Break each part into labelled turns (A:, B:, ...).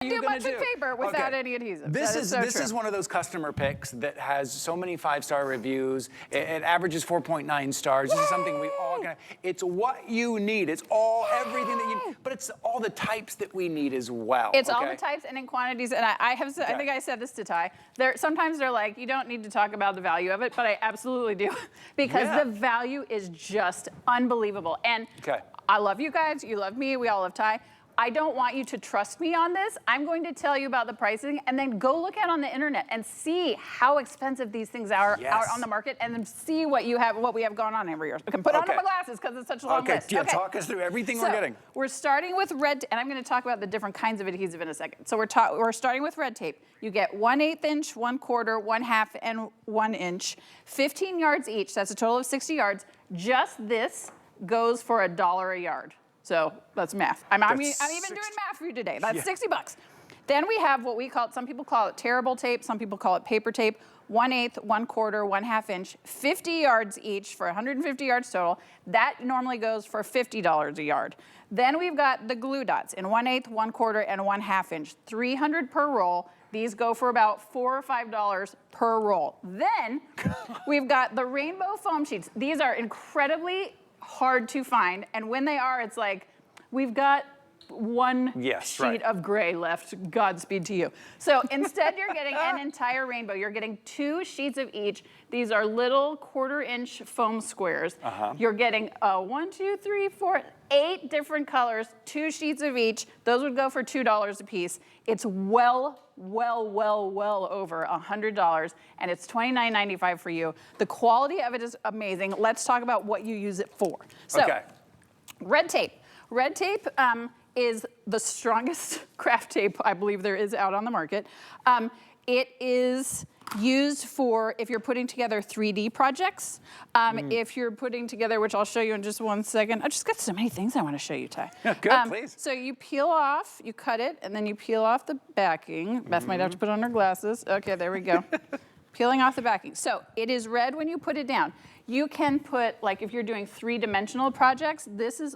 A: do much with paper without any adhesive.
B: This is one of those customer picks that has so many 5-star reviews. It averages 4.9 stars. This is something we all gonna. It's what you need. It's everything that you need, but it's all the types that we need as well.
A: It's all the types and in quantities. And I think I said this to Ty. Sometimes they're like, you don't need to talk about the value of it, but I absolutely do because the value is just unbelievable. And I love you guys. You love me. We all love Ty. I don't want you to trust me on this. I'm going to tell you about the pricing and then go look at on the internet and see how expensive these things are out on the market and then see what we have going on every year. I can put on my glasses because it's such a long list.
B: Talk us through everything we're getting.
A: We're starting with red, and I'm going to talk about the different kinds of adhesive in a second. So we're starting with red tape. You get 1/8 inch, 1/4, 1/2, and 1 inch, 15 yards each. That's a total of 60 yards. Just this goes for $1 a yard. So that's math. I'm even doing math for you today. That's 60 bucks. Then we have what we call, some people call it tearable tape, some people call it paper tape, 1/8, 1/4, 1/2 inch, 50 yards each for 150 yards total. That normally goes for $50 a yard. Then we've got the glue dots in 1/8, 1/4, and 1/2 inch, 300 per roll. These go for about $4 or $5 per roll. Then we've got the rainbow foam sheets. These are incredibly hard to find, and when they are, it's like, we've got one sheet of gray left. Godspeed to you. So instead, you're getting an entire rainbow. You're getting 2 sheets of each. These are little 1/4 inch foam squares. You're getting 1, 2, 3, 4, 8 different colors, 2 sheets of each. Those would go for $2 a piece. It's well over $100, and it's $29.95 for you. The quality of it is amazing. Let's talk about what you use it for. So, red tape. Red tape is the strongest craft tape I believe there is out on the market. It is used for if you're putting together 3D projects, if you're putting together, which I'll show you in just one second. I've just got so many things I want to show you, Ty.
B: Good, please.
A: So you peel off, you cut it, and then you peel off the backing. Beth might have to put on her glasses. Okay, there we go. Peeling off the backing. So it is red when you put it down. You can put, like if you're doing 3-dimensional projects,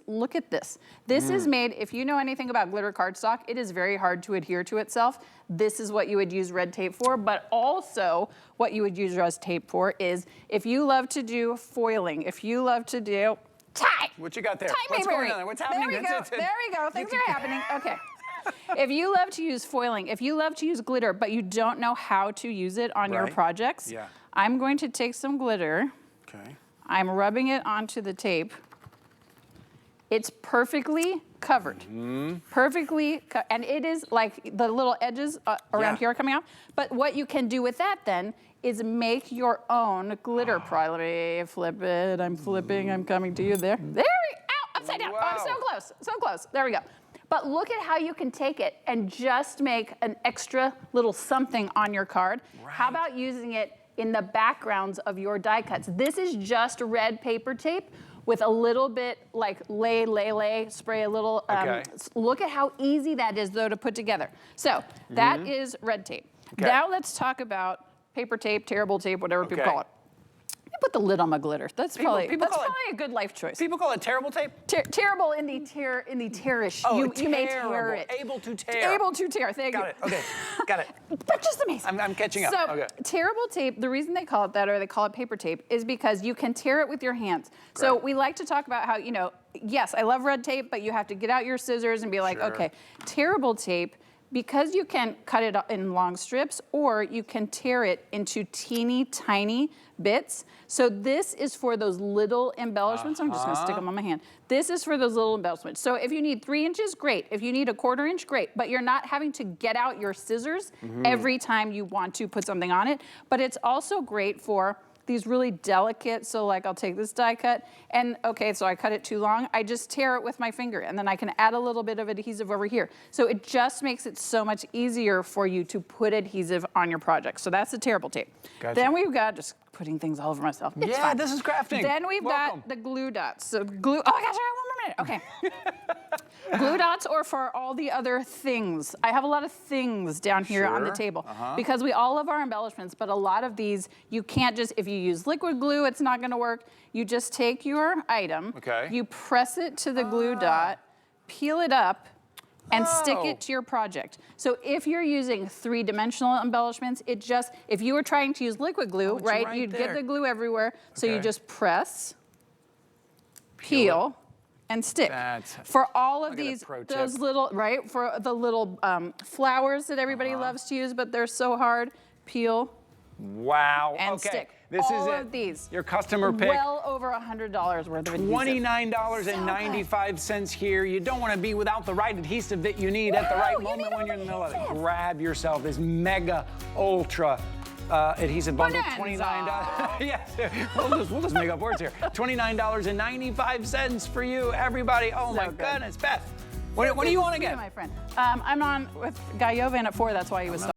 A: look at this. This is made, if you know anything about glitter cardstock, it is very hard to adhere to itself. This is what you would use red tape for, but also what you would use red tape for is if you love to do foiling, if you love to do, Ty!
B: What you got there?
A: What's
B: going on there? What's happening?
A: There we go, things are happening, okay. If you love to use foiling, if you love to use glitter, but you don't know how to use it on your projects, I'm going to take some glitter. I'm rubbing it onto the tape. It's perfectly covered. And it is like the little edges around here are coming out. But what you can do with that then is make your own glitter product. Let me flip it. I'm flipping. I'm coming to you there. There we go. Ow, upside down. Oh, I'm so close. So close. There we go. But look at how you can take it and just make an extra little something on your card. How about using it in the backgrounds of your die cuts? This is just red paper tape with a little bit like spray a little. Look at how easy that is though to put together. So that is red tape. Now let's talk about paper tape, tearable tape, whatever people call it. I put the lid on my glitter. That's probably a good life choice.
B: People call it terrible tape?
A: Terrible in the tearish.
B: Oh,
A: you may tear it.
B: Able to tear.
A: Able to tear. Thank you.
B: Got it. Okay. Got it.
A: But just amazing.
B: I'm catching up.
A: So terrible tape, the reason they call it that, or they call it paper tape, is because you can tear it with your hands. So we like to talk about how, yes, I love red tape, but you have to get out your scissors and be like, okay, terrible tape, because you can cut it in long strips, or you can tear it into teeny tiny bits. So this is for those little embellishments. I'm just gonna stick them on my hand. This is for those little embellishments. So if you need 3 inches, great. If you need a 1/4 inch, great. But you're not having to get out your scissors every time you want to put something on it. But it's also great for these really delicate, so like I'll take this die cut, and okay, so I cut it too long, I just tear it with my finger, and then I can add a little bit of adhesive over here. So it just makes it so much easier for you to put adhesive on your project. So that's the terrible tape. Then we've got, just putting things all over myself. It's fine.
B: This is crafting.
A: Then we've got the glue dots. So glue, oh my gosh, I got 1 more minute, okay. Glue dots or for all the other things. I have a lot of things down here on the table because we all love our embellishments, but a lot of these, you can't just, if you use liquid glue, it's not gonna work. You just take your item, you press it to the glue dot, peel it up, and stick it to your project. So if you're using 3-dimensional embellishments, if you were trying to use liquid glue, right, you'd get the glue everywhere. So you just press, peel, and stick. For all of these, those little, right, for the little flowers that everybody loves to use, but they're so hard, peel,
B: wow.
A: and stick.
B: This
A: all
B: is it.
A: of these.
B: Your customer pick.
A: Well over $100 worth of adhesive.
B: $29.95 here. You don't want to be without the right adhesive that you need at the right moment when you're in the middle of it. Grab yourself this mega ultra adhesive bundle. $29. Yes, we'll just make up words here. $29.95 for you, everybody. Oh my goodness, Beth. What do you want to get?
A: My friend. I'm on with Guy Yovan at 4. That's why he was.